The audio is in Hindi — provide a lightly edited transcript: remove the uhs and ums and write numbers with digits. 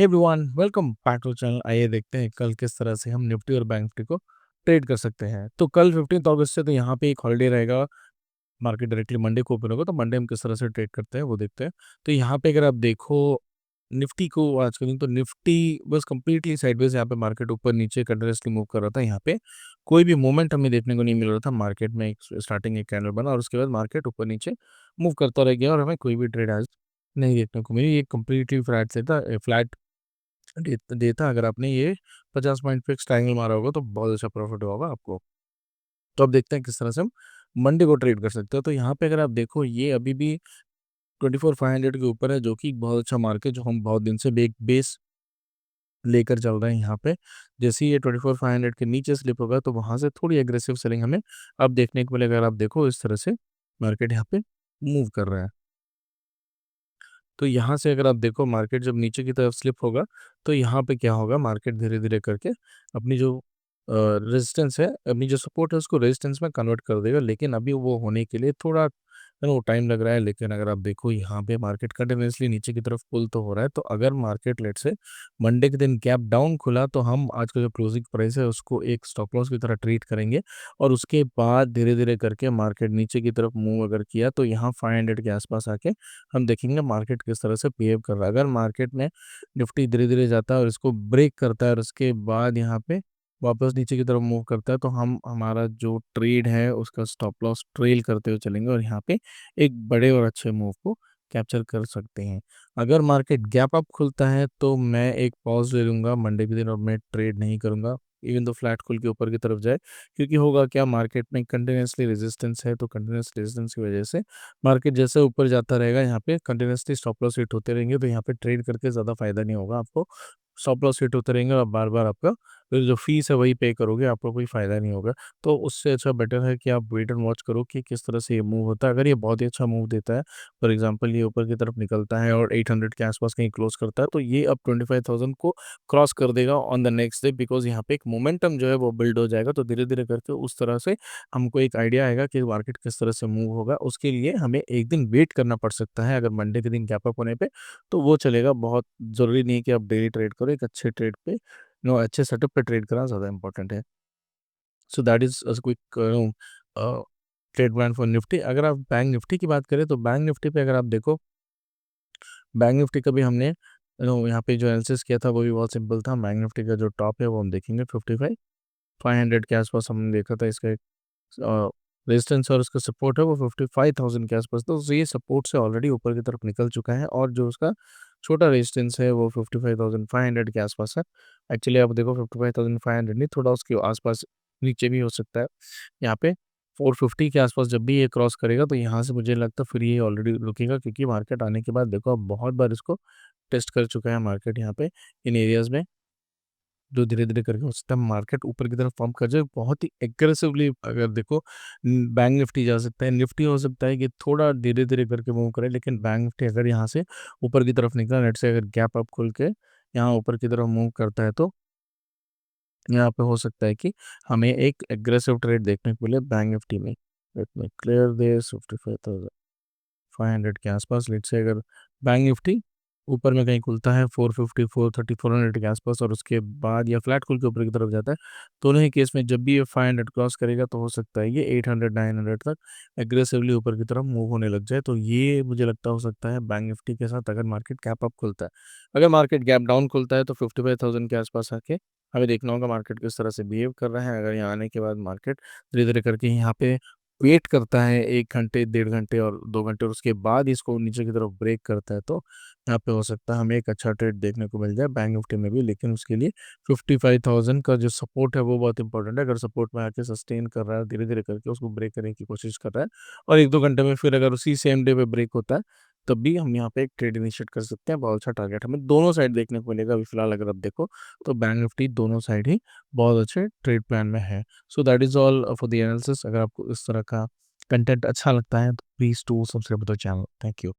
Hey everyone, welcome back to channel. आइए देखते हैं कल किस तरह से हम निफ्टी और बैंक निफ्टी को ट्रेड कर सकते हैं। तो कल 15 अगस्त से तो यहाँ पे एक हॉलिडे रहेगा। मार्केट डायरेक्टली मंडे को ओपन होगा, तो मंडे हम किस तरह से ट्रेड करते हैं वो देखते हैं। तो यहाँ पे अगर आप देखो निफ्टी को आज के दिन, तो निफ्टी बस कंप्लीटली साइडवेज यहाँ पे मार्केट ऊपर नीचे कंटिन्यूअसली मूव कर रहा था। यहाँ पे कोई भी मूवमेंट हमें देखने को नहीं मिल रहा था। मार्केट में एक स्टार्टिंग एक कैंडल बना और उसके बाद मार्केट ऊपर नीचे मूव करता रह गया और हमें कोई भी ट्रेड आज नहीं देखने को मिली। ये कंप्लीटली फ्लैट से था, फ्लैट देता। अगर आपने ये 50 पॉइंट फिक्स ट्रायंगल मारा होगा तो बहुत अच्छा प्रॉफिट होगा आपको। तो अब देखते हैं किस तरह से हम मंडे को ट्रेड कर सकते हो। तो यहाँ पे अगर आप देखो, ये अभी भी 24,500 के ऊपर है, जो कि बहुत अच्छा मार्क है, जो हम बहुत दिन से एक बेस लेकर चल रहे हैं यहाँ पे। जैसे ही ये 24,500 के नीचे स्लिप होगा तो वहाँ से थोड़ी एग्रेसिव सेलिंग हमें अब देखने को मिलेगा। अगर आप देखो इस तरह से मार्केट यहाँ पे मूव कर रहा है। तो यहाँ से अगर आप देखो मार्केट जब नीचे की तरफ स्लिप होगा तो यहाँ पे क्या होगा, मार्केट धीरे-धीरे करके अपनी जो रेजिस्टेंस है, अपनी जो सपोर्ट है उसको रेजिस्टेंस में कन्वर्ट कर देगा। लेकिन अभी वो होने के लिए थोड़ा टाइम लग रहा है। लेकिन अगर आप देखो यहाँ पे मार्केट कंटिन्यूअसली नीचे की तरफ पुल तो हो रहा है। तो अगर मार्केट लेट से मंडे के दिन गैप डाउन खुला तो हम आज का जो क्लोजिंग प्राइस है उसको एक स्टॉप लॉस की तरह ट्रीट करेंगे। और उसके बाद धीरे-धीरे करके मार्केट नीचे की तरफ मूव अगर किया तो यहाँ 500 के आस-पास आके हम देखेंगे मार्केट किस तरह से बिहेव कर रहा है। अगर मार्केट में निफ्टी धीरे-धीरे जाता है और इसको ब्रेक करता है और उसके बाद यहाँ पे वापस नीचे की तरफ मूव करता है, तो हम हमारा जो ट्रेड है उसका स्टॉप लॉस ट्रेल करते हुए चलेंगे और यहाँ पे एक बड़े और अच्छे मूव को कैप्चर कर सकते हैं। अगर मार्केट गैप अप खुलता है तो मैं एक पॉज़ ले लूँगा मंडे के दिन और मैं ट्रेड नहीं करूँगा, इवन दो फ्लैट खुल के ऊपर की तरफ जाए। क्योंकि होगा क्या, मार्केट में कंटिन्यूअसली रेजिस्टेंस है, तो कंटिन्यूअस रेजिस्टेंस की वजह से मार्केट जैसे ऊपर जाता रहेगा, यहाँ पे कंटिन्यूअसली स्टॉप लॉस हिट होते रहेंगे। तो यहाँ पे ट्रेड करके ज़्यादा फायदा नहीं होगा आपको। स्टॉप लॉस हिट होते रहेंगे और बार-बार आपका फिर जो फीस है वही पे करोगे, आपको कोई फ़ायदा नहीं होगा। तो उससे अच्छा बेटर है कि आप वेट एंड वॉच करो कि किस तरह से ये मूव होता है। अगर ये बहुत ही अच्छा मूव देता है, फॉर एग्ज़ाम्पल ये ऊपर की तरफ निकलता है और 800 के आस-पास कहीं क्लोज़ करता है, तो ये अब 25,000 को क्रॉस कर देगा on the next day. Because यहाँ पे एक मोमेंटम जो है वो बिल्ड हो जाएगा। तो धीरे-धीरे करके उस तरह से हमको एक आइडिया आएगा कि मार्केट किस तरह से मूव होगा। उसके लिए हमें एक दिन वेट करना पड़ सकता है। अगर मंडे के दिन गैप अप होने पे तो वो चलेगा। बहुत ज़रूरी नहीं है कि आप डेली ट्रेड करो। एक अच्छे ट्रेड पे अच्छे सेटअप पे ट्रेड करना ज़्यादा इम्पोर्टेंट है। So that is a quick trade plan for Nifty. अगर आप बैंक निफ्टी की बात करें तो बैंक निफ्टी पे अगर आप देखो, बैंक निफ्टी का भी हमने यहाँ पे जो एनालिसिस किया था वो भी बहुत सिंपल था। बैंक निफ्टी का जो टॉप है वो हम देखेंगे 55,500 के आसपास हमने देखा था। इसका एक रेजिस्टेंस और उसका सपोर्ट है वो 55,000 के आसपास। तो ये सपोर्ट से ऑलरेडी ऊपर की तरफ निकल चुका है और जो उसका छोटा रेजिस्टेंस है वो 55,500 के आसपास है। एक्चुअली आप देखो 55,500 नहीं, थोड़ा उसके आसपास नीचे भी हो सकता है। यहाँ पे 450 के आसपास जब भी ये क्रॉस करेगा तो यहाँ से मुझे लगता है फिर ये ऑलरेडी रुकेगा। क्योंकि मार्केट आने के बाद देखो अब बहुत बार इसको टेस्ट कर चुका है मार्केट यहाँ पे इन एरियाज़ में। जो धीरे-धीरे करके हो सकता है मार्केट ऊपर की तरफ पंप कर जाए। बहुत ही एग्रेसिवली अगर देखो बैंक निफ्टी जा सकता है, निफ्टी हो सकता है कि थोड़ा धीरे-धीरे करके मूव करे। लेकिन बैंक निफ्टी अगर यहाँ से ऊपर की तरफ निकला, लेट्स से अगर गैप अप खुल के यहाँ ऊपर की तरफ मूव करता है तो यहाँ पे हो सकता है कि हमें एक एग्रेसिव ट्रेड देखने को मिले बैंक निफ्टी में। लेट मी क्लियर दिस 55,500 के आसपास। लेट्स से अगर बैंक निफ्टी ऊपर में कहीं खुलता है 450, 430, 400 के आसपास और उसके बाद या फ्लैट खुल के ऊपर की तरफ जाता है, दोनों ही केस में जब भी ये 500 क्रॉस करेगा तो हो सकता है ये 800, 900 तक एग्रेसिवली ऊपर की तरफ मूव होने लग जाए। तो ये मुझे लगता हो सकता है बैंक निफ्टी के साथ अगर मार्केट गैप अप खुलता है। अगर मार्केट गैप डाउन खुलता है तो 55,000 के आसपास आके हमें देखना होगा मार्केट किस तरह से बिहेव कर रहा है। अगर यहाँ आने के बाद मार्केट धीरे-धीरे करके यहाँ पे वेट करता है 1 घंटे, 1.5 घंटे और 2 घंटे और उसके बाद इसको नीचे की तरफ ब्रेक करता है, तो यहाँ पे हो सकता है हमें एक अच्छा ट्रेड देखने को मिल जाए बैंक निफ्टी में भी। लेकिन उसके लिए 55,000 का जो सपोर्ट है वो बहुत इंपॉर्टेंट है। अगर सपोर्ट में आके सस्टेन कर रहा है, धीरे-धीरे करके उसको ब्रेक करने की कोशिश कर रहा है और 1-2 घंटे में फिर अगर उसी सेम डे पे ब्रेक होता है, तब भी हम यहाँ पे एक ट्रेड इनिशिएट कर सकते हैं। बहुत अच्छा टारगेट हमें दोनों साइड देखने को मिलेगा। अभी फिलहाल अगर आप देखो तो बैंक निफ्टी दोनों साइड ही बहुत अच्छे ट्रेड प्लान में है। So that is all for the analysis. अगर आपको इस तरह का कंटेंट अच्छा लगता है तो please do subscribe the channel. Thank you.